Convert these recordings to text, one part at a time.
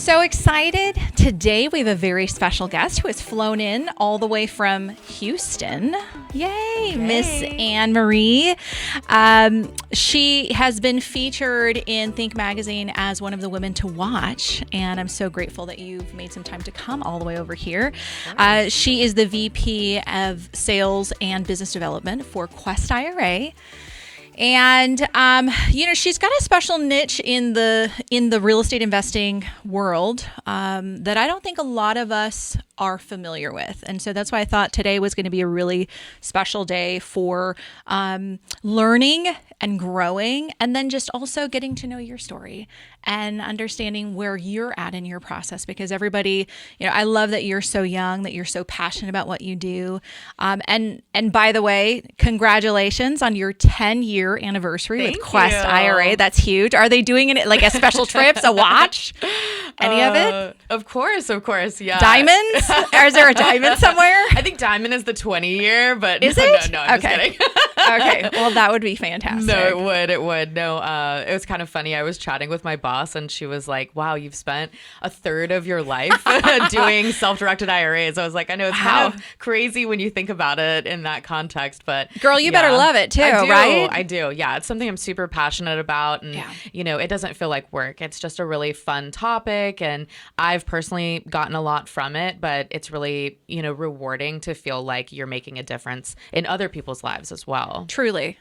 so excited. Today we have a very special guest who has flown in all the way from Houston. Yay, Miss Anne Marie. She has been featured in Think Magazine as one of the women to watch, and I'm so grateful that you've made some time to come all the way over here. She is the VP of Sales and Business Development for Quest IRA. And, she's got a special niche in the real estate investing world that I don't think a lot of us are familiar with. And so that's why I thought today was going to be a really special day for learning and growing, and then just also getting to know your story and understanding where you're at in your process. Because everybody, I love that you're so young, that you're so passionate about what you do. And by the way, congratulations on your 10-year anniversary with Quest IRA. That's huge. Are they doing it like a special trips, a watch? Any of it? Of course, yeah. Diamonds? Or is there a diamond somewhere? I think diamond is the 20-year, but is it? No, I'm just kidding. Okay, well, that would be fantastic. No, it would. No, it was kind of funny. I was chatting with my boss, and she was like, wow, you've spent a third of your life doing self-directed IRAs. I was like, I know it's kind of crazy when you think about it in that context, but girl, you better love it too, right? I do. Yeah, it's something I'm super passionate about, and it doesn't feel like work. It's just a really fun topic, and I've personally gotten a lot from it, but it's really, rewarding to feel like you're making a difference in other people's lives as well. Truly,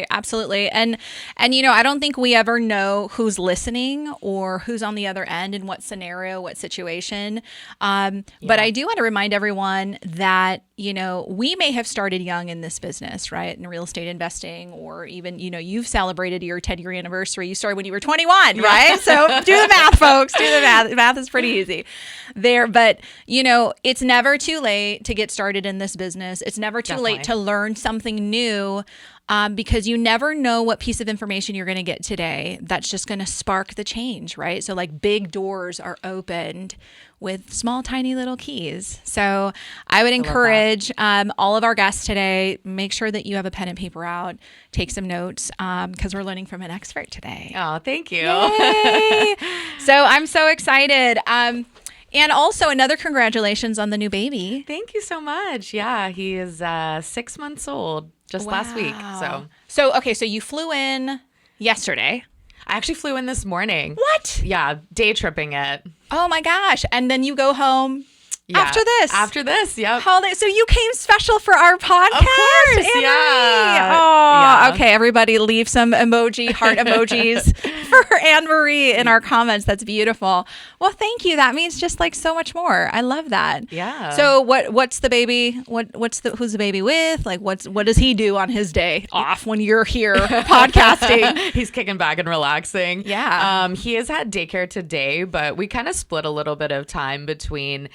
absolutely. And I don't think we ever know who's listening or who's on the other end in what scenario, what situation. But I do want to remind everyone that, we may have started young in this business, right? In real estate investing, or even, you've celebrated your 10-year anniversary. You started when you were 21, right? So do the math, folks. Do the math. The math is pretty easy there. But, it's never too late to get started in this business. It's never too late to learn something new. Because you never know what piece of information you're going to get today that's just going to spark the change, right? So like big doors are opened with small, tiny little keys. So I would encourage all of our guests today, make sure that you have a pen and paper out, take some notes, because we're learning from an expert today. Oh, thank you. Yay! So I'm so excited. And also another congratulations on the new baby. Thank you so much. Yeah, he is 6 months old just last week. So you flew in yesterday. I actually flew in this morning. What? Yeah, day tripping it. Oh my gosh. And then you go home after this. After this, yep. So you came special for our podcast? Of course, Anne-Marie. yeah. Oh, okay. Everybody leave some heart emojis for Anne-Marie in our comments. That's beautiful. Well, thank you. That means just like so much more. I love that. Yeah. So what's the baby? Who's the baby with? Like what does he do on his day off when you're here podcasting? He's kicking back and relaxing. Yeah. He is at daycare today, but we kind of split a little bit of time between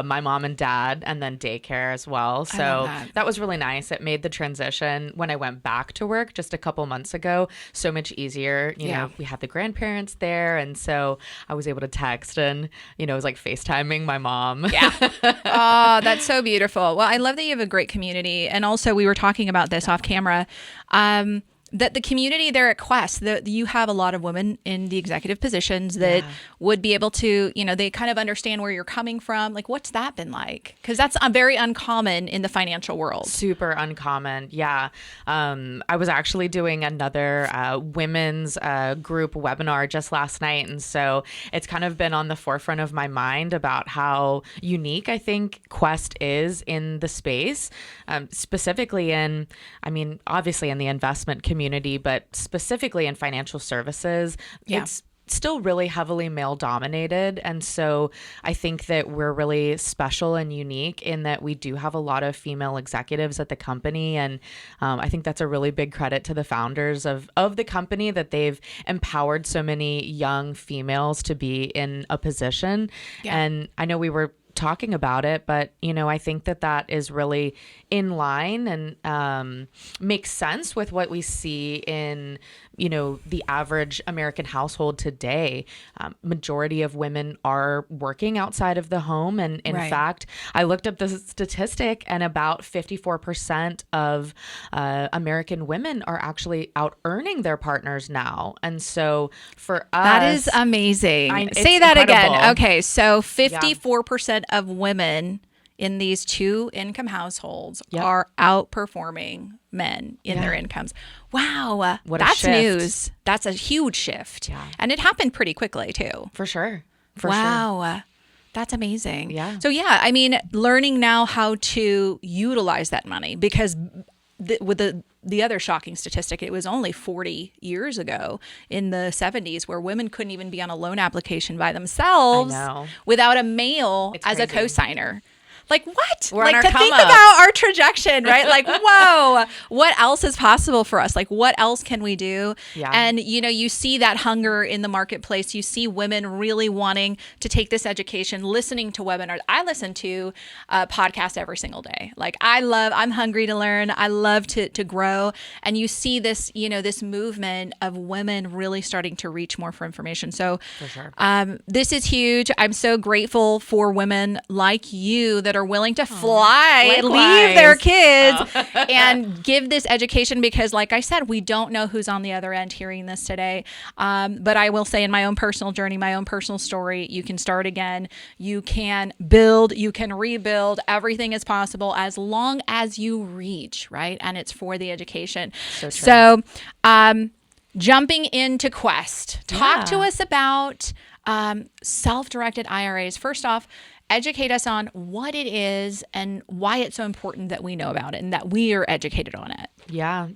my mom and dad, and then daycare as well. So that was really nice. It made the transition when I went back to work just a couple months ago so much easier. You know, we had the grandparents there, and so I was able to text and, it was like FaceTiming my mom. Yeah. Oh, that's so beautiful. Well, I love that you have a great community. And also we were talking about this off camera. That the community there at Quest, that you have a lot of women in the executive positions that would be able to, they kind of understand where you're coming from. Like, what's that been like? Because that's very uncommon in the financial world. Super uncommon. Yeah. I was actually doing another women's group webinar just last night. And so it's kind of been on the forefront of my mind about how unique I think Quest is in the space, specifically obviously in the investment community, but specifically in financial services. It's still really heavily male dominated. And so I think that we're really special and unique in that we do have a lot of female executives at the company. And I think that's a really big credit to the founders of the company, that they've empowered so many young females to be in a position. And I know we were talking about it. But, I think that is really in line and makes sense with what we see in, the average American household today. Majority of women are working outside of the home. And in fact, I looked up the statistic, and about 54% of American women are actually out earning their partners now. And so for us, that is amazing. Say that incredible. Again. Okay. So 54% of women in these two income households are outperforming men in their incomes. Wow. That's news. That's a huge shift. Yeah. And it happened pretty quickly too. For sure. Wow. That's amazing. Yeah. So learning now how to utilize that money, because with the other shocking statistic, it was only 40 years ago in the 70s where women couldn't even be on a loan application by themselves without a male as a co-signer. Like, what? We're like, on our to think about our trajectory, right? Like, whoa, what else is possible for us? Like, what else can we do? Yeah. And, you see that hunger in the marketplace. You see women really wanting to take this education, listening to webinars. I listen to podcasts every single day. Like, I'm hungry to learn. I love to grow. And you see this, this movement of women really starting to reach more for information. So for sure. This is huge. I'm so grateful for women like you that are willing to fly, leave their kids, and give this education, because like I said, we don't know who's on the other end hearing this today. But I will say, in my own personal journey, my own personal story, you can start again. You can build, you can rebuild. Everything is possible as long as you reach, right? And it's for the education. So jumping into Quest, talk to us about self-directed IRAs. First off, educate us on what it is and why it's so important that we know about it and that we are educated on it. Yeah.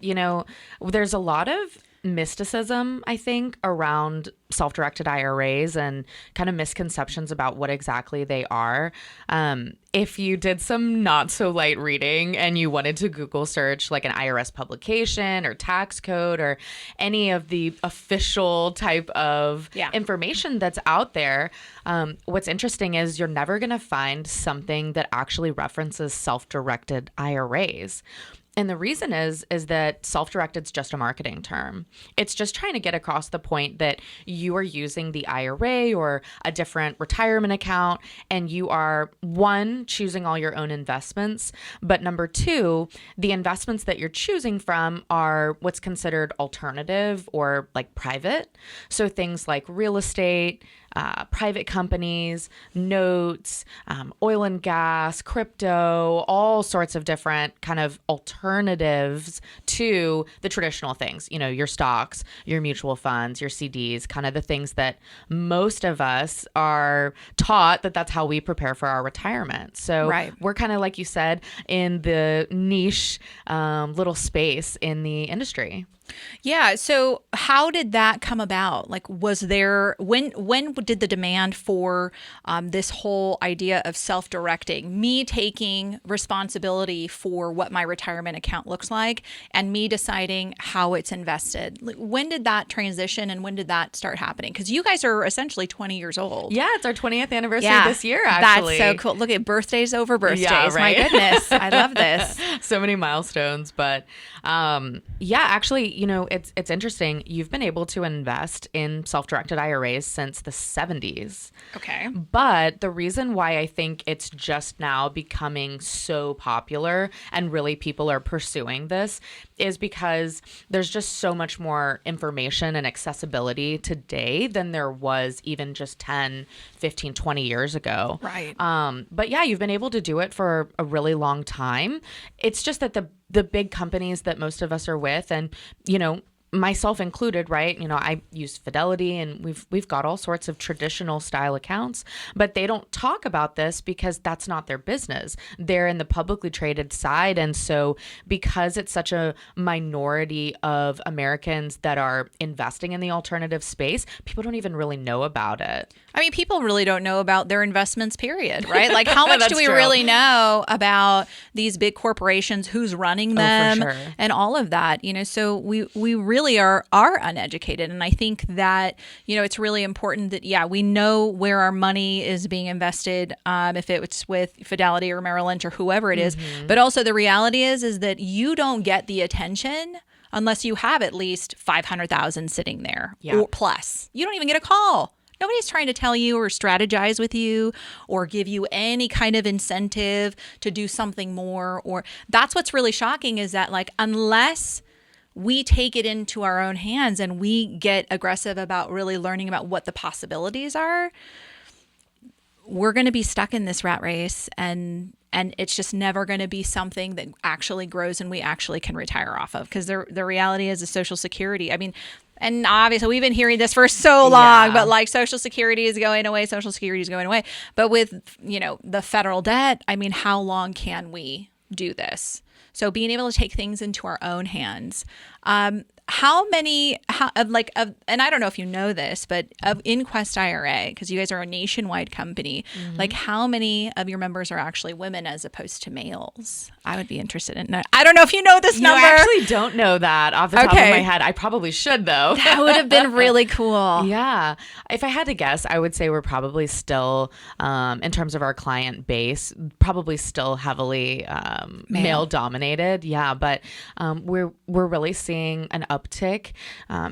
There's a lot of mysticism, I think, around self-directed IRAs and kind of misconceptions about what exactly they are. If you did some not so light reading and you wanted to Google search like an IRS publication or tax code or any of the official type of information that's out there, what's interesting is you're never going to find something that actually references self-directed IRAs. And the reason is that self-directed is just a marketing term. It's just trying to get across the point that you are using the IRA or a different retirement account, and you are, one, choosing all your own investments, but number two, the investments that you're choosing from are what's considered alternative or like private. So things like real estate, private companies, notes, oil and gas, crypto, all sorts of different kind of alternatives to the traditional things, your stocks, your mutual funds, your CDs, kind of the things that most of us are taught that's how we prepare for our retirement. So we're kind of, like you said, in the niche little space in the industry. Yeah. So how did that come about? Like, was there, when did the demand for this whole idea of self-directing, me taking responsibility for what my retirement account looks like and me deciding how it's invested? When did that transition and when did that start happening? Because you guys are essentially 20 years old. Yeah. It's our 20th anniversary this year, actually. That's so cool. Look at birthdays over birthdays. Yeah, right? My goodness. I love this. So many milestones. But actually, it's interesting. You've been able to invest in self-directed IRAs since the 70s. Okay. But the reason why I think it's just now becoming so popular and really people are pursuing this is because there's just so much more information and accessibility today than there was even just 10, 15, 20 years ago. Right. But yeah, you've been able to do it for a really long time. It's just that the big companies that most of us are with, and myself included, right? I use Fidelity, and we've got all sorts of traditional style accounts, but they don't talk about this because that's not their business. They're in the publicly traded side. And so because it's such a minority of Americans that are investing in the alternative space, people don't even really know about it. I mean, people really don't know about their investments, period, right? Like, how much do we true. really know about these big corporations, who's running them, for sure. and all of that? So we really really are uneducated. And I think that, it's really important that, we know where our money is being invested, if it's with Fidelity or Merrill Lynch or whoever it is. But also the reality is that you don't get the attention unless you have at least 500,000 sitting there or plus. You don't even get a call. Nobody's trying to tell you or strategize with you or give you any kind of incentive to do something more. Or that's what's really shocking, is that unless we take it into our own hands and we get aggressive about really learning about what the possibilities are, we're going to be stuck in this rat race, and it's just never going to be something that actually grows and we actually can retire off of. Because the reality is, the Social Security, and obviously we've been hearing this for so long, but Social Security is going away, Social Security is going away. But with, the federal debt, how long can we do this? So being able to take things into our own hands. And I don't know if you know this, but in Quest IRA, because you guys are a nationwide company, how many of your members are actually women as opposed to males? I would be interested in. I don't know if you know this number. I actually don't know that off the top of my head. I probably should, though. That would have been really cool. Yeah. If I had to guess, I would say we're probably still, in terms of our client base, probably still heavily male dominated. Yeah. But we're really seeing an uptick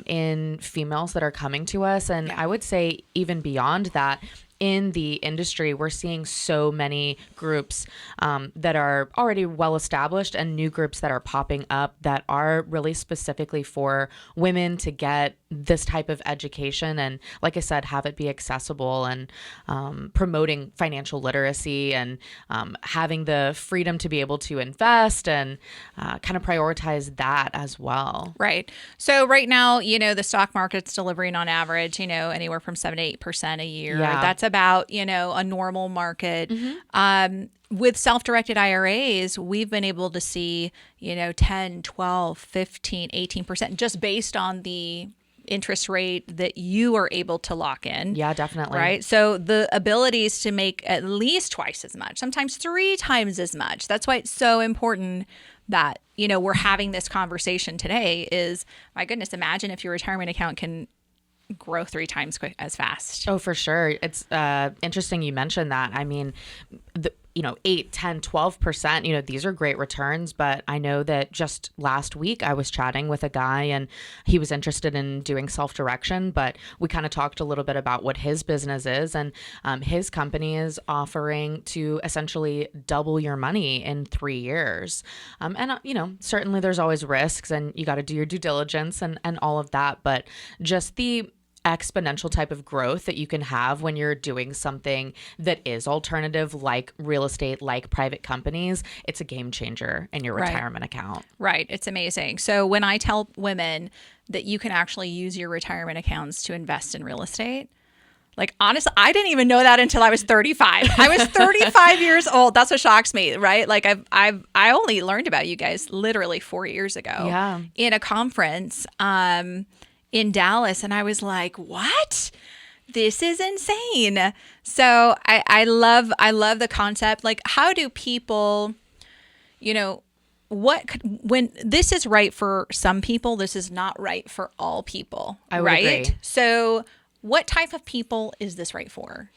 in females that are coming to us. And I would say even beyond that, in the industry, we're seeing so many groups that are already well established and new groups that are popping up that are really specifically for women to get this type of education. And like I said, have it be accessible, and promoting financial literacy, and having the freedom to be able to invest and kind of prioritize that as well. Right. So right now, the stock market's delivering on average, anywhere from 7 to 8% a year. Yeah. That's about, a normal market. With self-directed IRAs, we've been able to see, 10, 12, 15, 18% just based on the interest rate that you are able to lock in. Yeah, definitely. Right. So the abilities to make at least twice as much, sometimes 3 times as much. That's why it's so important that, we're having this conversation today. Is, my goodness, imagine if your retirement account can grow 3 times as fast. Oh, for sure. It's interesting you mentioned that. 8, 10, 12%, these are great returns. But I know that just last week I was chatting with a guy, and he was interested in doing self-direction, but we kind of talked a little bit about what his business is. And his company is offering to essentially double your money in 3 years. Certainly there's always risks, and you got to do your due diligence and all of that. But just the exponential type of growth that you can have when you're doing something that is alternative, like real estate, like private companies, it's a game changer in your retirement account. Right. It's amazing. So when I tell women that you can actually use your retirement accounts to invest in real estate, honestly, I didn't even know that until I was 35. I was 35 years old. That's what shocks me, right? I only learned about you guys literally 4 years ago in a conference in Dallas. And I was like, what? This is insane. So I love the concept. How do people, when this is right for some people, this is not right for all people. I would agree. So what type of people is this right for?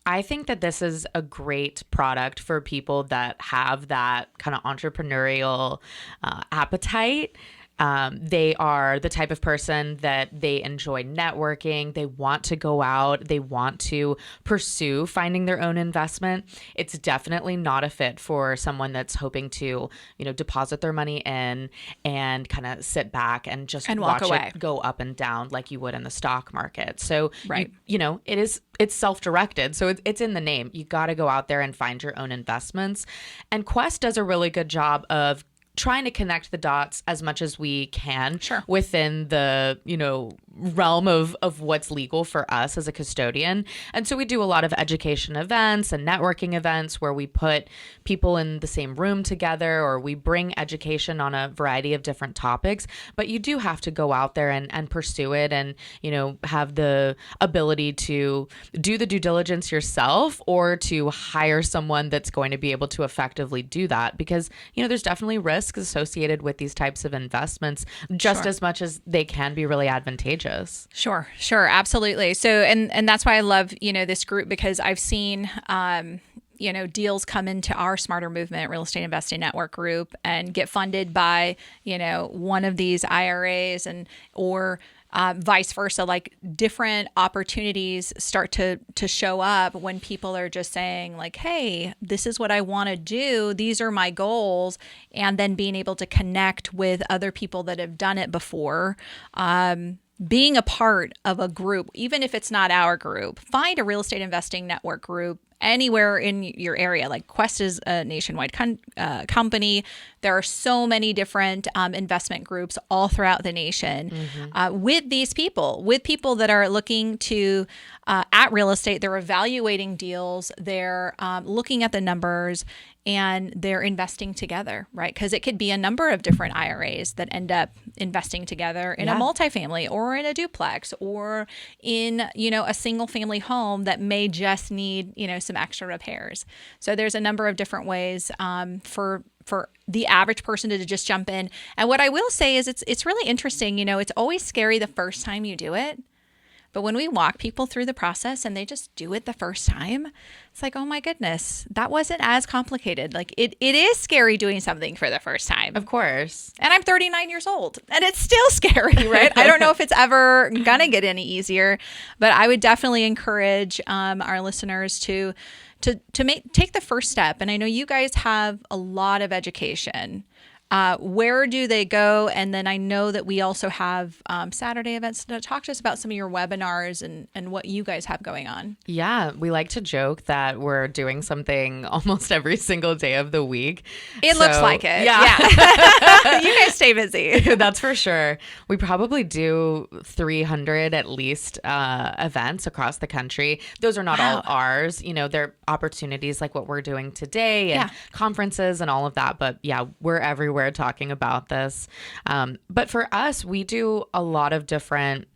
I think that this is a great product for people that have that kind of entrepreneurial appetite. They are the type of person that they enjoy networking. They want to go out. They want to pursue finding their own investment. It's definitely not a fit for someone that's hoping to, deposit their money in and kind of sit back and just watch it go up and down like you would in the stock market. So, it's self-directed. So it's in the name. You got to go out there and find your own investments. And Quest does a really good job of trying to connect the dots as much as we can within the, realm of what's legal for us as a custodian. And so we do a lot of education events and networking events where we put people in the same room together, or we bring education on a variety of different topics. But you do have to go out there and pursue it, and, have the ability to do the due diligence yourself, or to hire someone that's going to be able to effectively do that. Because, there's definitely risks. risks associated with these types of investments just as much as they can be really advantageous. Sure, absolutely. So, and that's why I love, this group, because I've seen, deals come into our SmartHer Movement Real Estate Investing Network group and get funded by, one of these IRAs or vice versa. Like, different opportunities start to show up when people are just saying like, hey, this is what I want to do. These are my goals. And then being able to connect with other people that have done it before. Being a part of a group, even if it's not our group, find a real estate investing network group anywhere in your area. Like, Quest is a nationwide company. There are so many different investment groups all throughout the nation with these people, that are looking to at real estate. They're evaluating deals. They're looking at the numbers, and they're investing together, right? Because it could be a number of different IRAs that end up investing together in a multifamily or in a duplex or in, a single family home that may just need, some extra repairs. So there's a number of different ways for the average person to just jump in. And what I will say is it's really interesting. It's always scary the first time you do it. But when we walk people through the process and they just do it the first time, it's like, oh my goodness, that wasn't as complicated. Like, it is scary doing something for the first time. Of course. And I'm 39 years old and it's still scary, right? I don't know if it's ever going to get any easier, but I would definitely encourage our listeners to take the first step. And I know you guys have a lot of education. Where do they go? And then I know that we also have Saturday events. Talk to us about some of your webinars and what you guys have going on. Yeah, we like to joke that we're doing something almost every single day of the week. It looks like it. Yeah. You guys stay busy. That's for sure. We probably do 300 at least events across the country. Those are not all ours. They're opportunities like what we're doing today and conferences and all of that. But yeah, we're everywhere talking about this. But for us, we do a lot of different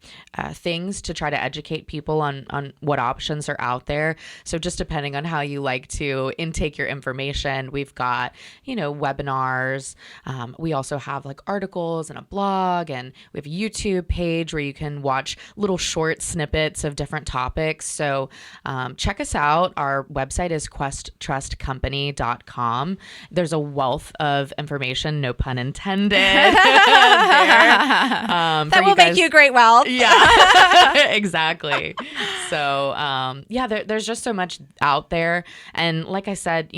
things to try to educate people on what options are out there. So just depending on how you like to intake your information, we've got, webinars. We also have like articles and a blog, and we have a YouTube page where you can watch little short snippets of different topics. So check us out. Our website is questtrustcompany.com. There's a wealth of information, no pun intended. That will make you great wealth. Yeah, exactly. So, there's just so much out there. And like I said,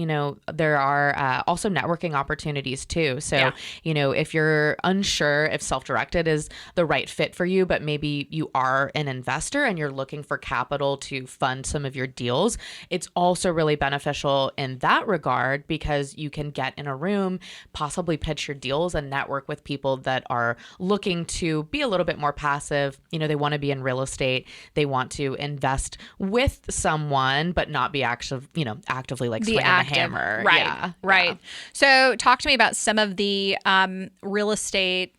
there are also networking opportunities too. So, if you're unsure if self-directed is the right fit for you, but maybe you are an investor and you're looking for capital to fund some of your deals, it's also really beneficial in that regard because you can get in a room, possibly pitch your deals and network with people that are looking to be a little bit more passive. They want to be in real estate. They want to invest with someone, but not be actively like swinging the hammer. Right. Yeah. Right. Yeah. So talk to me about some of the real estate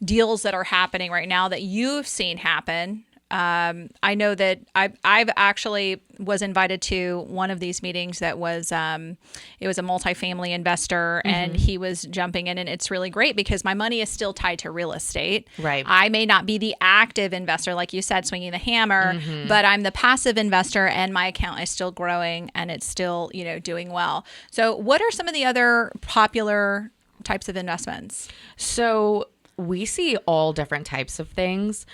deals that are happening right now that you've seen happen. I know that I've actually was invited to one of these meetings that was, it was a multifamily investor and he was jumping in, and it's really great because my money is still tied to real estate. Right. I may not be the active investor, like you said, swinging the hammer, but I'm the passive investor and my account is still growing and it's still, doing well. So what are some of the other popular types of investments? So we see all different types of things.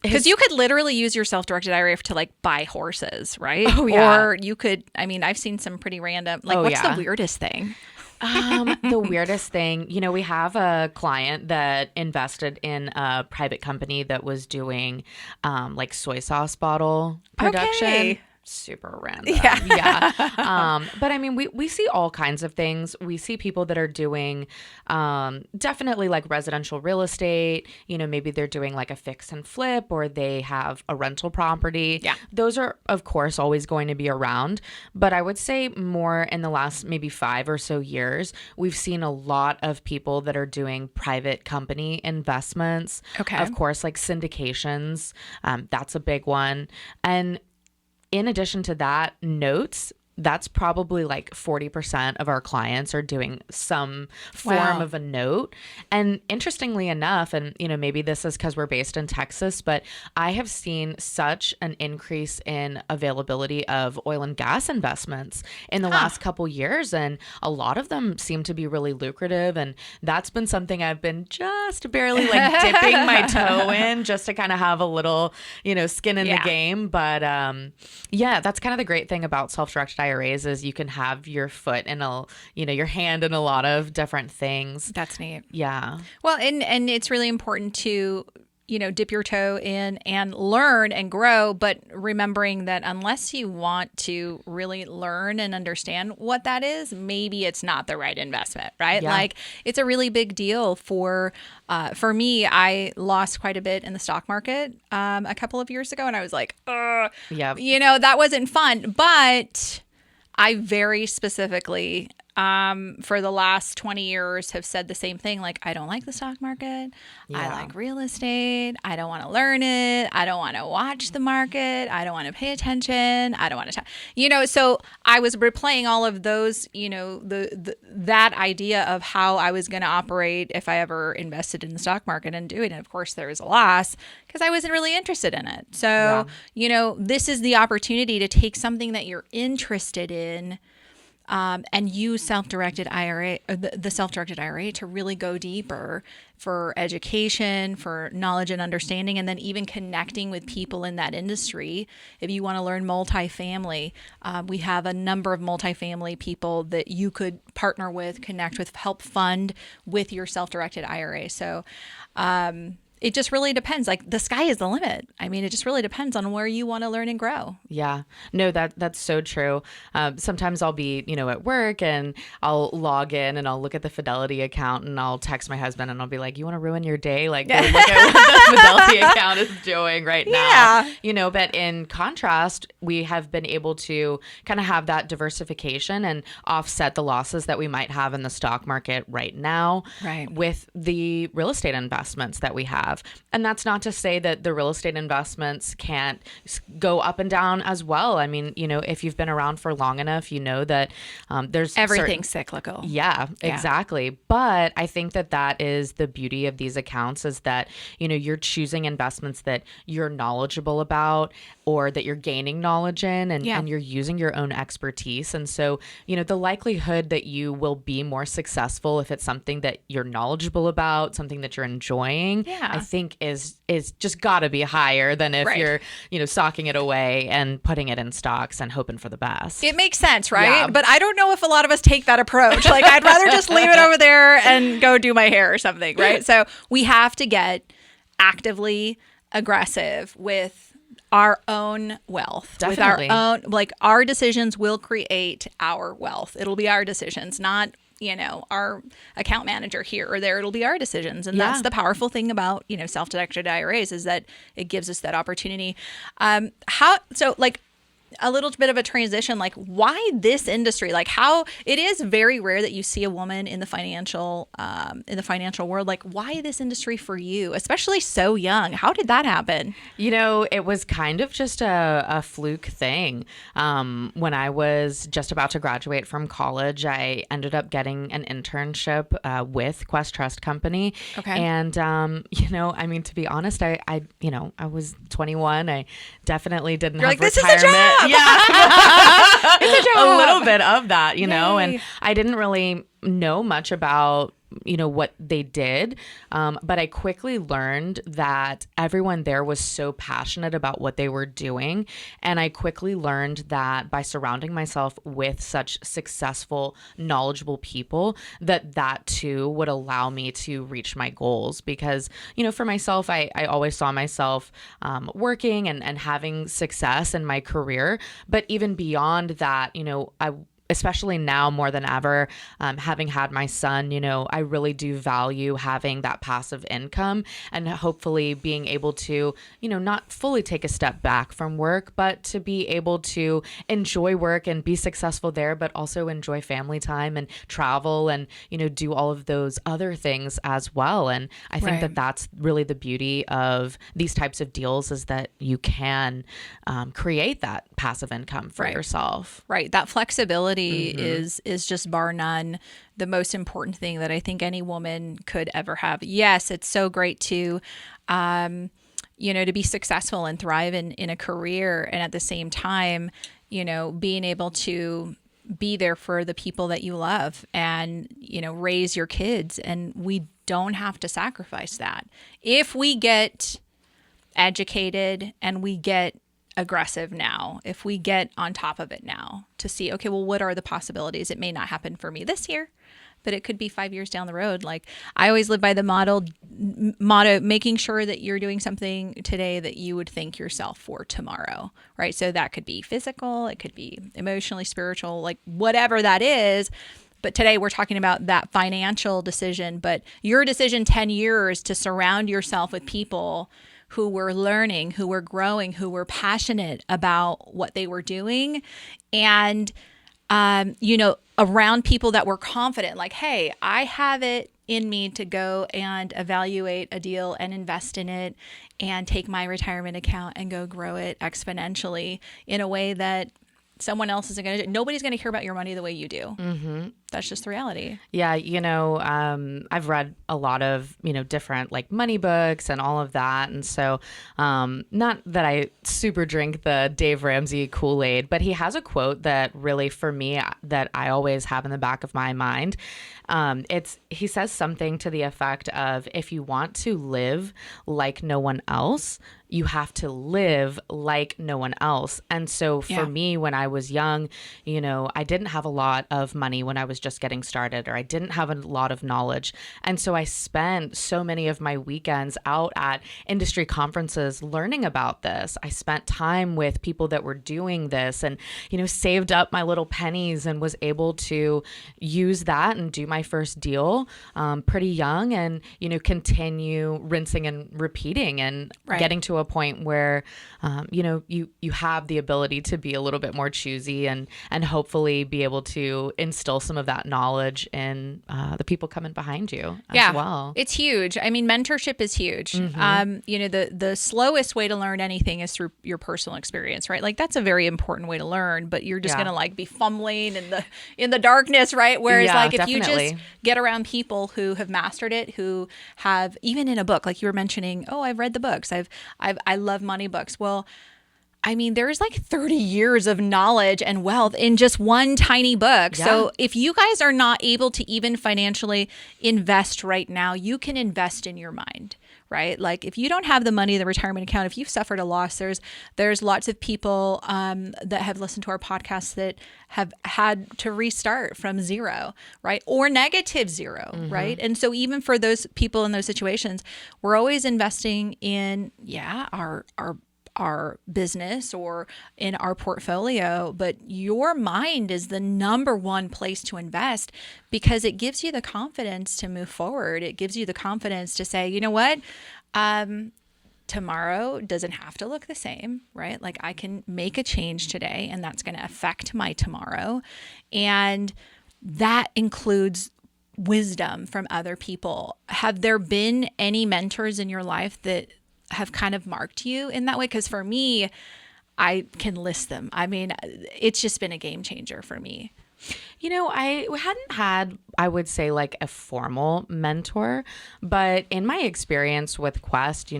Because you could literally use your self-directed IRA to like buy horses, right? Oh, yeah. Or you could, I've seen some pretty random, what's the weirdest thing? The weirdest thing, we have a client that invested in a private company that was doing like soy sauce bottle production. Okay. Super random. Yeah. But we see all kinds of things. We see people that are doing definitely like residential real estate. Maybe they're doing like a fix and flip, or they have a rental property. Yeah. Those are, of course, always going to be around. But I would say more in the last maybe 5 or so years, we've seen a lot of people that are doing private company investments. Okay. Of course, like syndications. That's a big one. And in addition to that, notes. that's probably like 40% of our clients are doing some form Wow. of a note. And interestingly enough, and maybe this is because we're based in Texas, but I have seen such an increase in availability of oil and gas investments in the last couple years. And a lot of them seem to be really lucrative. And that's been something I've been just barely like dipping my toe in, just to kind of have a little, skin in the game. But yeah, that's kind of the great thing about self-directed IRAs is you can have your foot in your hand in a lot of different things. That's neat. Yeah. Well, and it's really important to, dip your toe in and learn and grow, but remembering that unless you want to really learn and understand what that is, maybe it's not the right investment, right? Yeah. Like it's a really big deal for me. I lost quite a bit in the stock market a couple of years ago, and I was like, Yeah. that wasn't fun. But I very specifically, for the last 20 years have said the same thing. Like, I don't like the stock market. I Yeah. like real estate. I don't want to learn it. I don't want to watch the market. I don't want to pay attention. I don't want to, so I was replaying all of those, that idea of how I was going to operate if I ever invested in the stock market and do it. And of course there was a loss because I wasn't really interested in it. So, this is the opportunity to take something that you're interested in, and use self-directed IRA, the self-directed IRA, to really go deeper for education, for knowledge and understanding, and then even connecting with people in that industry. If you want to learn multifamily, we have a number of multifamily people that you could partner with, connect with, help fund with your self-directed IRA. So, it just really depends. Like the sky is the limit. I mean, it just really depends on where you want to learn and grow. Yeah, no, that's so true. Sometimes I'll be, at work and I'll log in and I'll look at the Fidelity account and I'll text my husband and I'll be like, you want to ruin your day? Like, go look at what the Fidelity account is doing right now. But in contrast, we have been able to kind of have that diversification and offset the losses that we might have in the stock market right now with the real estate investments that we have. And that's not to say that the real estate investments can't go up and down as well. I mean, if you've been around for long enough, that there's everything's cyclical. Yeah, exactly. But I think that is the beauty of these accounts is that, you're choosing investments that you're knowledgeable about or that you're gaining knowledge in and you're using your own expertise. And so, the likelihood that you will be more successful if it's something that you're knowledgeable about, something that you're enjoying, I think is just got to be higher than if you're, socking it away and putting it in stocks and hoping for the best. It makes sense, right? Yeah. But I don't know if a lot of us take that approach. Like, I'd rather just leave it over there and go do my hair or something, right? So we have to get actively aggressive with our own wealth. Definitely. With our own, like, our decisions will create our wealth. It'll be our decisions, not our account manager here or there. It'll be our decisions. And that's the powerful thing about, self-directed IRAs is that it gives us that opportunity. A little bit of a transition, like why this industry? Like how it is very rare that you see a woman in the financial world. Like why this industry for you, especially so young? How did that happen? It was kind of just a fluke thing. When I was just about to graduate from college, I ended up getting an internship with Quest Trust Company. Okay. And, to be honest, I was 21. I definitely didn't have this retirement. Is a job. Yeah. It's a job. A little bit of that, Yay. and I didn't really know much about what they did. But I quickly learned that everyone there was so passionate about what they were doing. And I quickly learned that by surrounding myself with such successful, knowledgeable people, that too would allow me to reach my goals. Because, for myself, I always saw myself working and having success in my career. But even beyond that, especially now more than ever, having had my son, I really do value having that passive income and hopefully being able to, not fully take a step back from work, but to be able to enjoy work and be successful there, but also enjoy family time and travel and, do all of those other things as well. And I think that that's really the beauty of these types of deals, is that you can create that passive income for yourself. Right. That flexibility is just bar none the most important thing that I think any woman could ever have. Yes, it's so great to to be successful and thrive in a career, and at the same time, being able to be there for the people that you love and, raise your kids. And we don't have to sacrifice that. If we get educated and we get aggressive now, if we get on top of it now to see, okay, well, what are the possibilities? It may not happen for me this year, but it could be 5 years down the road. Like, I always live by the motto, making sure that you're doing something today that you would thank yourself for tomorrow, right? So that could be physical, it could be emotionally, spiritual, like whatever that is. But today we're talking about that financial decision, but your decision 10 years to surround yourself with people who were learning, who were growing, who were passionate about what they were doing, and around people that were confident, like, hey, I have it in me to go and evaluate a deal and invest in it and take my retirement account and go grow it exponentially in a way that someone else isn't going to do. Nobody's going to care about your money the way you do. Mm-hmm. That's just the reality. Yeah. I've read a lot of, different like money books and all of that. And so, not that I super drink the Dave Ramsey Kool-Aid, but he has a quote that really, for me, that I always have in the back of my mind. He says something to the effect of, if you want to live like no one else, you have to live like no one else. And so for me, when I was young, I didn't have a lot of money when I was just getting started, or I didn't have a lot of knowledge. And so I spent so many of my weekends out at industry conferences learning about this. I spent time with people that were doing this and, saved up my little pennies and was able to use that and do my first deal pretty young, and, continue rinsing and repeating and getting to a point where, you have the ability to be a little bit more choosy and hopefully be able to instill some of that knowledge in the people coming behind you as well. It's huge. I mean, mentorship is huge. Mm-hmm. The slowest way to learn anything is through your personal experience, right? Like, that's a very important way to learn, but you're just going to like be fumbling in the darkness, right? Whereas if you just get around people who have mastered it, who have, even in a book, like you were mentioning, oh, I've read the books. I love money books. Well, I mean, there's like 30 years of knowledge and wealth in just one tiny book. Yeah. So if you guys are not able to even financially invest right now, you can invest in your mind, right? Like, if you don't have the money, the retirement account, if you've suffered a loss, there's lots of people that have listened to our podcast that have had to restart from zero, right? Or negative zero, right? And so even for those people in those situations, we're always investing in, our business or in our portfolio, but your mind is the number one place to invest, because it gives you the confidence to move forward. It gives you the confidence to say, you know what, tomorrow doesn't have to look the same, right? Like, I can make a change today, and that's going to affect my tomorrow. And that includes wisdom from other people. Have there been any mentors in your life that have kind of marked you in that way? Because for me, I can list them. I mean, it's just been a game changer for me. I hadn't had, I would say, like a formal mentor, but in my experience with Quest,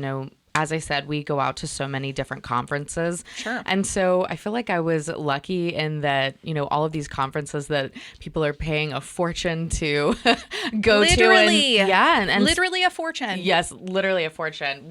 as I said, we go out to so many different conferences. Sure. And so I feel like I was lucky in that, all of these conferences that people are paying a fortune to go literally. to. And literally a fortune. Yes, literally a fortune.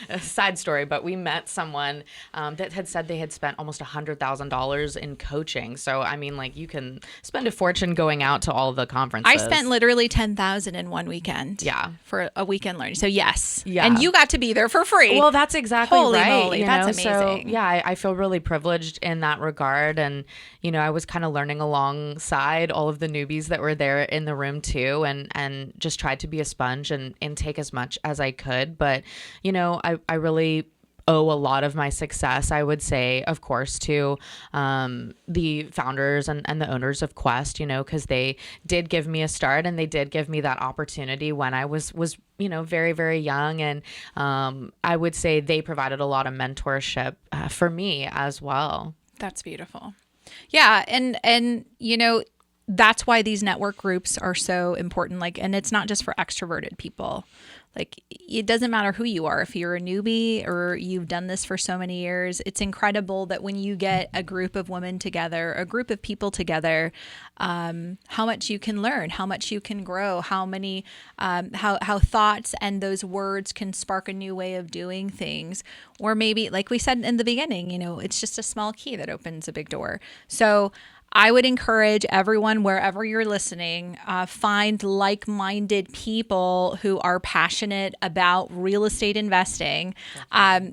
A side story, but we met someone that had said they had spent almost $100,000 in coaching. So, I mean, like, you can spend a fortune going out to all the conferences. I spent literally $10,000 in one weekend. Yeah. For a weekend learning. So yes. Yeah. And you got to be there there for free. Well, that's exactly Holy right. moly, that's amazing. So, yeah, I feel really privileged in that regard. And, I was kind of learning alongside all of the newbies that were there in the room too, and just tried to be a sponge and take as much as I could. But, I really owe a lot of my success, I would say, of course, to the founders and the owners of Quest, because they did give me a start and they did give me that opportunity when I was very, very young. And I would say they provided a lot of mentorship for me as well. That's beautiful. Yeah. And that's why these network groups are so important. And it's not just for extroverted people. It doesn't matter who you are. If you're a newbie or you've done this for so many years, it's incredible that when you get a group of women together, a group of people together, how much you can learn, how much you can grow, how many, how thoughts and those words can spark a new way of doing things. Or maybe, like we said in the beginning, it's just a small key that opens a big door. So I would encourage everyone, wherever you're listening, find like-minded people who are passionate about real estate investing.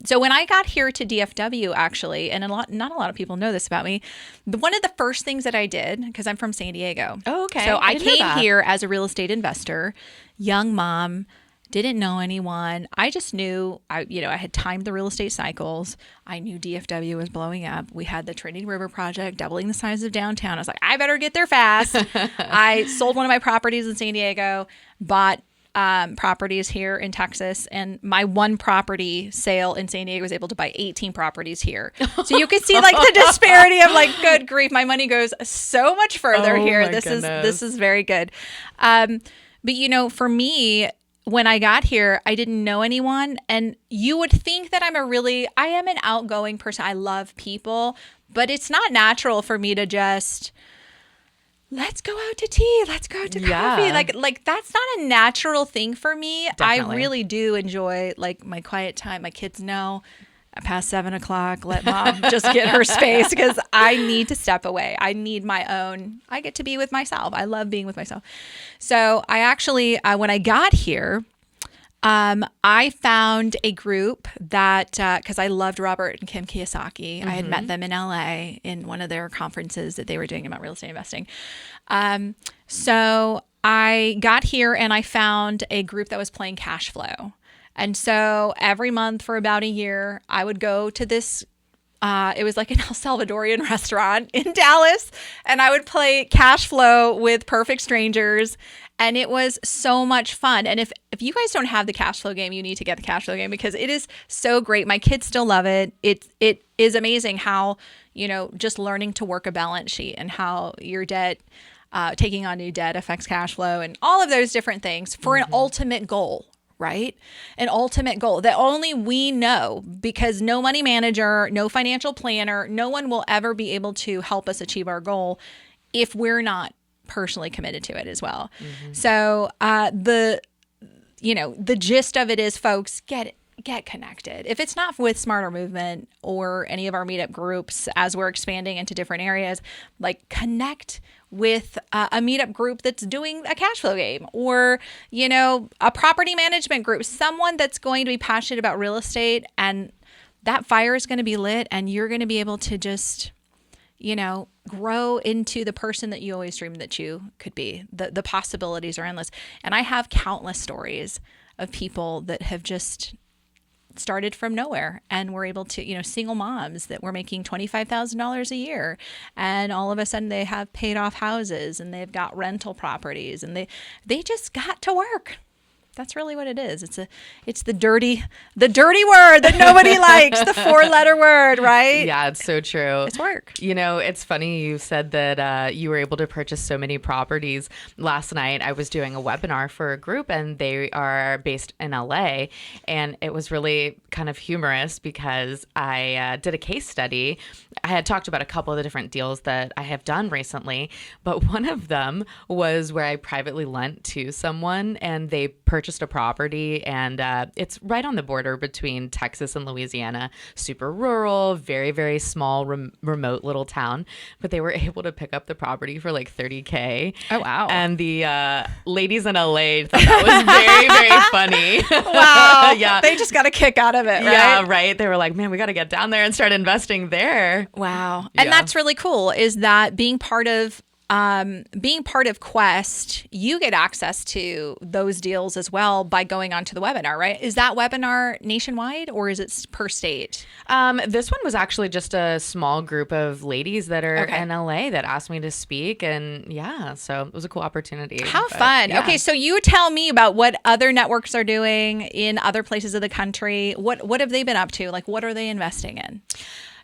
So when I got here to DFW, actually, and not a lot of people know this about me, one of the first things that I did, because I'm from San Diego. Oh, okay. So I came here as a real estate investor, young mom, didn't know anyone. I just knew I had timed the real estate cycles. I knew DFW was blowing up. We had the Trinity River project doubling the size of downtown. I was like, I better get there fast. I sold one of my properties in San Diego, bought properties here in Texas, and my one property sale in San Diego was able to buy 18 properties here. So you can see the disparity of good grief. My money goes so much further here. This is very good. But for me, when I got here, I didn't know anyone, and you would think that I am an outgoing person. I love people, but it's not natural for me to just, let's go out to tea, let's go out to coffee. Like that's not a natural thing for me. Definitely. I really do enjoy my quiet time. My kids know past 7:00, let mom just get her space, because I need to step away. I need my own. I get to be with myself. I love being with myself. So I actually, when I got here, I found a group that, because I loved Robert and Kim Kiyosaki. Mm-hmm. I had met them in LA in one of their conferences that they were doing about real estate investing. So I got here and I found a group that was playing cash flow. And so every month for about a year, I would go to this, it was like an El Salvadorian restaurant in Dallas, and I would play cash flow with perfect strangers. And it was so much fun. And if you guys don't have the cash flow game, you need to get the cash flow game, because it is so great. My kids still love it. It is amazing how, just learning to work a balance sheet and how your debt, taking on new debt affects cash flow and all of those different things for an ultimate goal. Right? An ultimate goal that only we know, because no money manager, no financial planner, no one will ever be able to help us achieve our goal if we're not personally committed to it as well. Mm-hmm. So the gist of it is, folks, get connected. If it's not with SmartHer Movement or any of our meetup groups, as we're expanding into different areas, connect with a meetup group that's doing a cash flow game, or, a property management group, someone that's going to be passionate about real estate, and that fire is going to be lit, and you're going to be able to just, grow into the person that you always dreamed that you could be. The possibilities are endless. And I have countless stories of people that have just started from nowhere and were able to, single moms that were making $25,000 a year, and all of a sudden they have paid off houses and they've got rental properties, and they just got to work. That's really what it is. It's the dirty word that nobody likes, the 4-letter word, right? Yeah, it's so true. It's work. It's funny you said that you were able to purchase so many properties. Last night, I was doing a webinar for a group, and they are based in LA. And it was really kind of humorous because I did a case study. I had talked about a couple of the different deals that I have done recently, but one of them was where I privately lent to someone, and they purchased purchased a property, and it's right on the border between Texas and Louisiana. Super rural, very, very small, remote little town. But they were able to pick up the property for like $30K. Oh, wow. And the ladies in LA thought that was very, very funny. Wow. Yeah. They just got a kick out of it, right? Yeah, right. They were like, man, we got to get down there and start investing there. Wow. Yeah. And that's really cool, is that being part of Quest, you get access to those deals as well by going onto the webinar, right? Is that webinar nationwide or is it per state? This one was actually just a small group of ladies that are in LA that asked me to speak. And yeah, so it was a cool opportunity. How fun. Yeah. Okay, so you tell me about what other networks are doing in other places of the country. What have they been up to? Like, what are they investing in?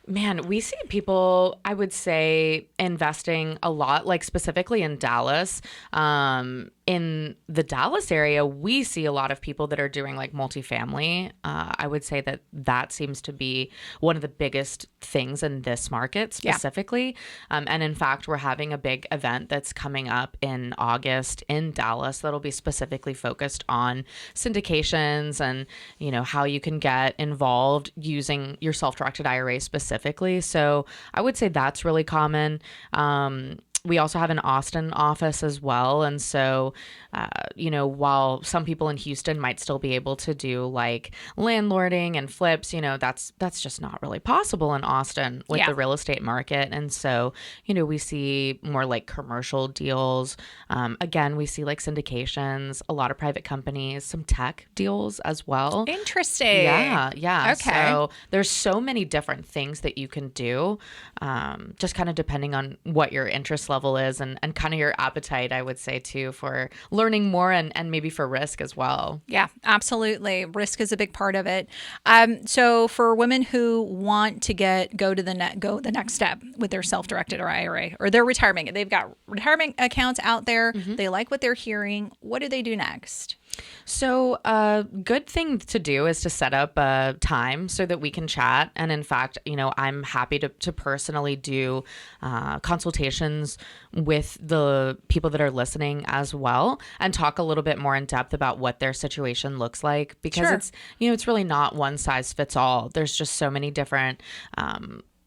Man, we see people, I would say, investing a lot, like specifically in Dallas. In the Dallas area, we see a lot of people that are doing like multifamily. I would say that seems to be one of the biggest things in this market specifically. Yeah. And in fact, we're having a big event that's coming up in August in Dallas that'll be specifically focused on syndications and, you know, how you can get involved using your self-directed IRA specifically. So I would say that's really common. We also have an Austin office as well. And so, you know, while some people in Houston might still be able to do like landlording and flips, you know, that's just not really possible in Austin with the real estate market. And so, you know, we see more like commercial deals. Again, we see like syndications, a lot of private companies, some tech deals as well. Interesting. Yeah. Yeah. Okay. So there's so many different things that you can do, just kind of depending on what your interest level is and kind of your appetite, I would say, too, for learning more and maybe for risk as well. Yeah, absolutely. Risk is a big part of it. So for women who want to go the next step with their self-directed or IRA or their retirement, they've got retirement accounts out there. Mm-hmm. They like what they're hearing. What do they do next? So a good thing to do is to set up a time so that we can chat. And in fact, you know, I'm happy to personally do consultations with the people that are listening as well and talk a little bit more in depth about what their situation looks like, because it's, you know, it's really not one size fits all. There's just so many different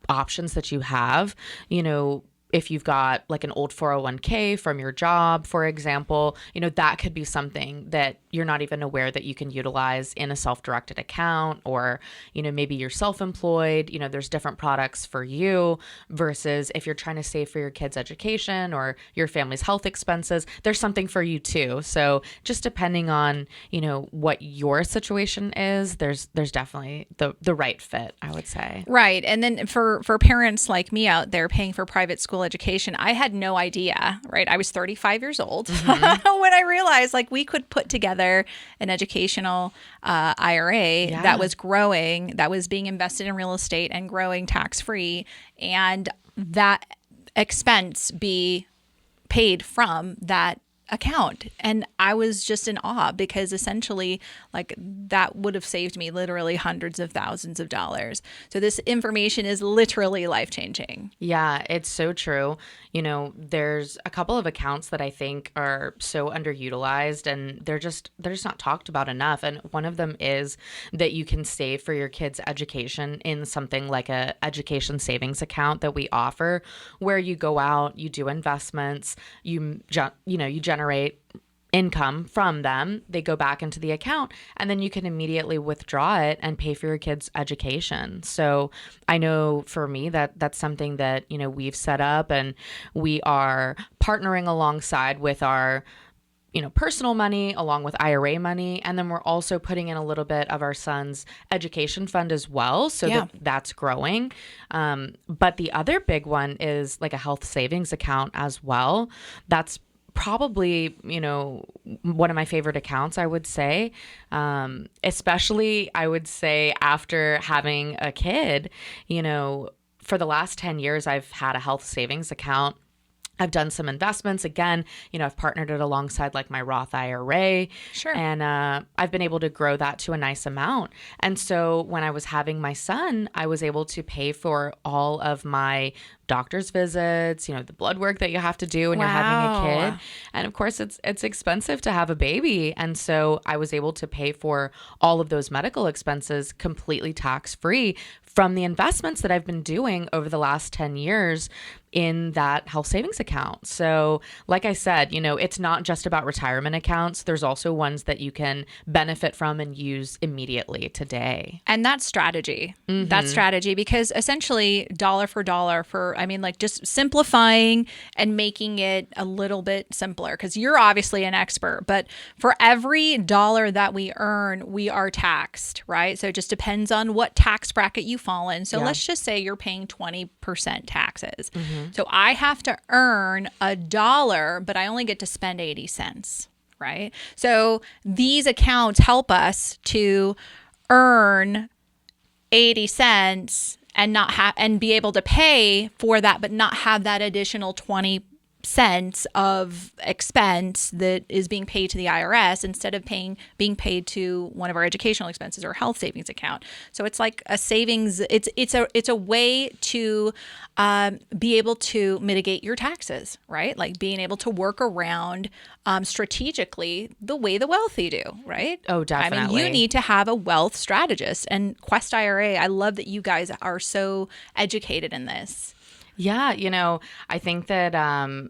options that you have, you know. If you've got like an old 401k from your job, for example, you know, that could be something that you're not even aware that you can utilize in a self-directed account, or, you know, maybe you're self-employed, you know, there's different products for you versus if you're trying to save for your kids' education or your family's health expenses, there's something for you too. So just depending on, you know, what your situation is, there's definitely the right fit, I would say. Right. And then for parents like me out there paying for private school education, I had no idea, right? I was 35 years old when I realized like we could put together an educational IRA that was growing, that was being invested in real estate and growing tax-free, and that expense be paid from that account. And I was just in awe because essentially like that would have saved me literally hundreds of thousands of dollars. So this information is literally life-changing. Yeah, it's so true. You know, there's a couple of accounts that I think are so underutilized and they're just not talked about enough. And one of them is that you can save for your kids' education in something like a education savings account that we offer, where you go out, you do investments, you generate income from them, they go back into the account, and then you can immediately withdraw it and pay for your kids' education. So I know for me that's something that, you know, we've set up, and we are partnering alongside with our, you know, personal money along with IRA money. And then we're also putting in a little bit of our son's education fund as well. So that's growing. But the other big one is like a health savings account as well. That's probably, you know, one of my favorite accounts, I would say, especially I would say after having a kid. You know, for the last 10 years, I've had a health savings account. I've done some investments. Again, you know, I've partnered it alongside like my Roth IRA. Sure. And I've been able to grow that to a nice amount. And so when I was having my son, I was able to pay for all of my doctor's visits, the blood work that you have to do when you're having a kid. And of course, it's expensive to have a baby. And so I was able to pay for all of those medical expenses completely tax-free from the investments that I've been doing over the last 10 years in that health savings account. So like I said, it's not just about retirement accounts. There's also ones that you can benefit from and use immediately today. And that's strategy. That's strategy, because essentially dollar for dollar just simplifying and making it a little bit simpler, because you're obviously an expert, but for every dollar that we earn, we are taxed, right? So it just depends on what tax bracket you fall in. So let's just say you're paying 20% taxes. So I have to earn $1, but I only get to spend 80 cents, right? So these accounts help us to earn 80 cents and not have, and be able to pay for that, but not have that additional 20 cents of expense that is being paid to the IRS instead of being paid to one of our educational expenses or health savings account. So it's like a savings. It's a way to be able to mitigate your taxes, right? Like being able to work around strategically the way the wealthy do, right? Oh, definitely. You need to have a wealth strategist, and Quest IRA. I love that you guys are so educated in this. Yeah, I think that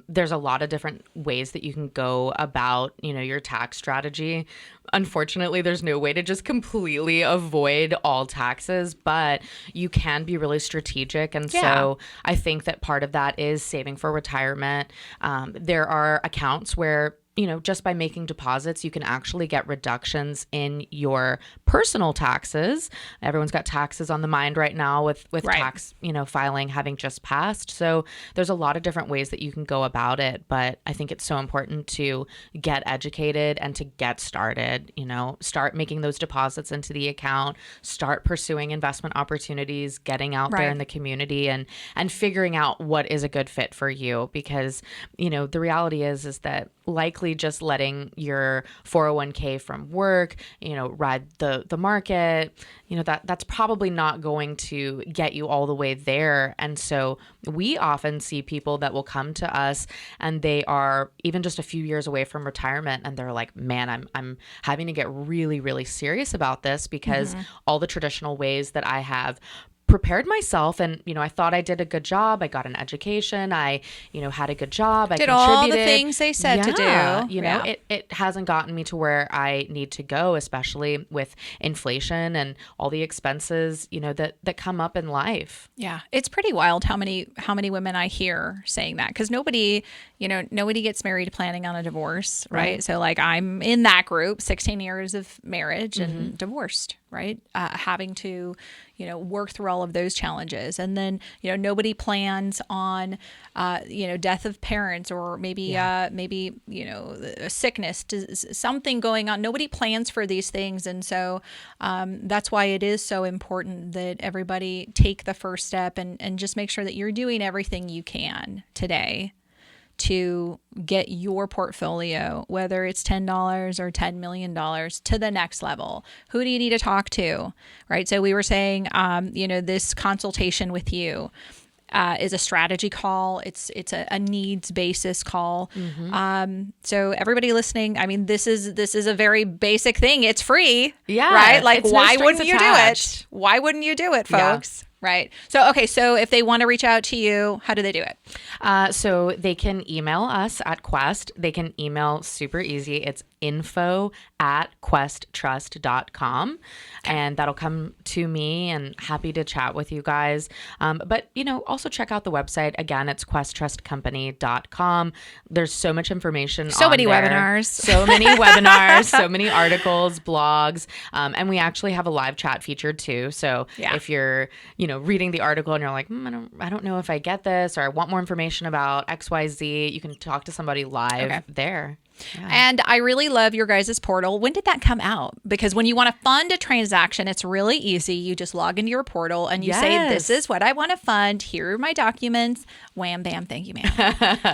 there's a lot of different ways that you can go about, your tax strategy. Unfortunately, there's no way to just completely avoid all taxes, but you can be really strategic. And so I think that part of that is saving for retirement. There are accounts where just by making deposits, you can actually get reductions in your personal taxes. Everyone's got taxes on the mind right now with tax, filing having just passed. So there's a lot of different ways that you can go about it. But I think it's so important to get educated and to get started, start making those deposits into the account, start pursuing investment opportunities, getting out there in the community and figuring out what is a good fit for you. Because, the reality is that likely just letting your 401k from work, ride the market, that's probably not going to get you all the way there. And so we often see people that will come to us and they are even just a few years away from retirement. And they're like, man, I'm having to get really, really serious about this because all the traditional ways that I have prepared myself and, I thought I did a good job. I got an education. I, had a good job. I did contributed. all the things they said to do. It hasn't gotten me to where I need to go, especially with inflation and all the expenses, that come up in life. Yeah. It's pretty wild how many women I hear saying that, because nobody gets married planning on a divorce, right? So like I'm in that group, 16 years of marriage and divorced, right? Having to, work through all of those challenges. And then, nobody plans on, death of parents or maybe a sickness, something going on. Nobody plans for these things. And so that's why it is so important that everybody take the first step and just make sure that you're doing everything you can today to get your portfolio, whether it's $10 or $10 million, to the next level. Who do you need to talk to, right? So we were saying, this consultation with you is a strategy call. It's a needs basis call. So everybody listening, this is a very basic thing. It's free, right? Like why wouldn't you do it? Why wouldn't you do it, folks? Yeah. Right. So, okay. So if they want to reach out to you, how do they do it? So they can email us at Quest. They can email super easy. It's info@questtrust.com. And that'll come to me and happy to chat with you guys. But, also check out the website. Again, it's questtrustcompany.com. There's so much information. So many webinars, so many articles, blogs. And we actually have a live chat featured too. So if you're, reading the article and you're like, I don't know if I get this, or I want more information about XYZ, you can talk to somebody live there. Yeah. And I really love your guys' portal. When did that come out? Because when you want to fund a transaction, it's really easy. You just log into your portal and you say, this is what I want to fund. Here are my documents. Wham, bam, thank you, ma'am.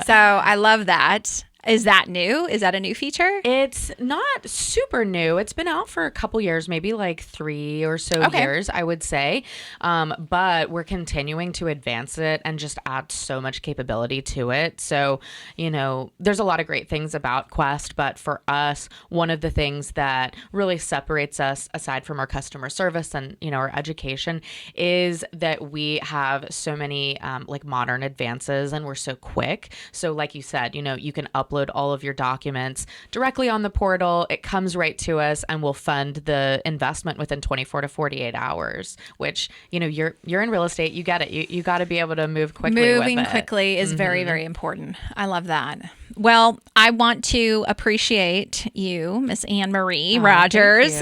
So I love that. Is that new? Is that a new feature? It's not super new. It's been out for a couple years, maybe like 3 or so years, I would say. But we're continuing to advance it and just add so much capability to it. So, there's a lot of great things about Quest, but for us, one of the things that really separates us aside from our customer service and, our education is that we have so many like modern advances and we're so quick. So like you said, you can upload all of your documents directly on the portal. It comes right to us and we'll fund the investment within 24 to 48 hours, which, you're in real estate. You get it. You got to be able to move quickly. Moving with it. quickly is very, very important. I love that. Well, I want to appreciate you, Miss Anne Marie Rodgers,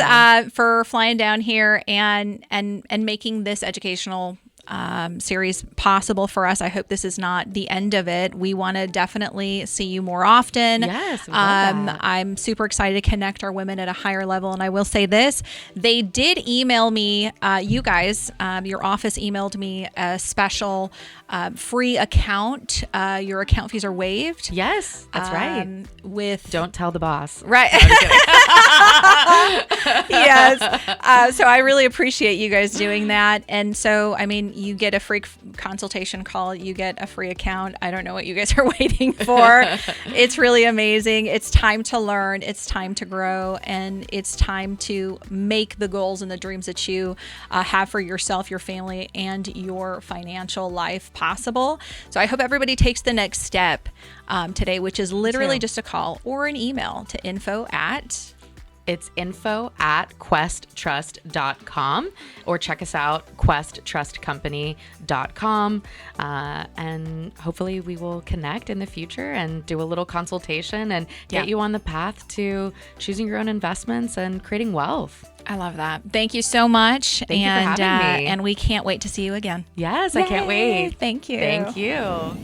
for flying down here and making this educational series possible for us. I hope this is not the end of it. We want to definitely see you more often. Yes, I'm super excited to connect our women at a higher level. And I will say this, they did email me, you guys, your office emailed me a special free account. Your account fees are waived. Yes, that's right. Don't tell the boss. Right. Yes. So I really appreciate you guys doing that. And so, you get a free consultation call, you get a free account. I don't know what you guys are waiting for. It's really amazing. It's time to learn. It's time to grow. And it's time to make the goals and the dreams that you have for yourself, your family, and your financial life possible. So I hope everybody takes the next step today, which is literally just a call or an email to info@questtrust.com or check us out, questtrustcompany.com. And hopefully we will connect in the future and do a little consultation and get you on the path to choosing your own investments and creating wealth. I love that. Thank you so much. Thank you for having me. And we can't wait to see you again. Yes, I can't wait. Thank you. Thank you.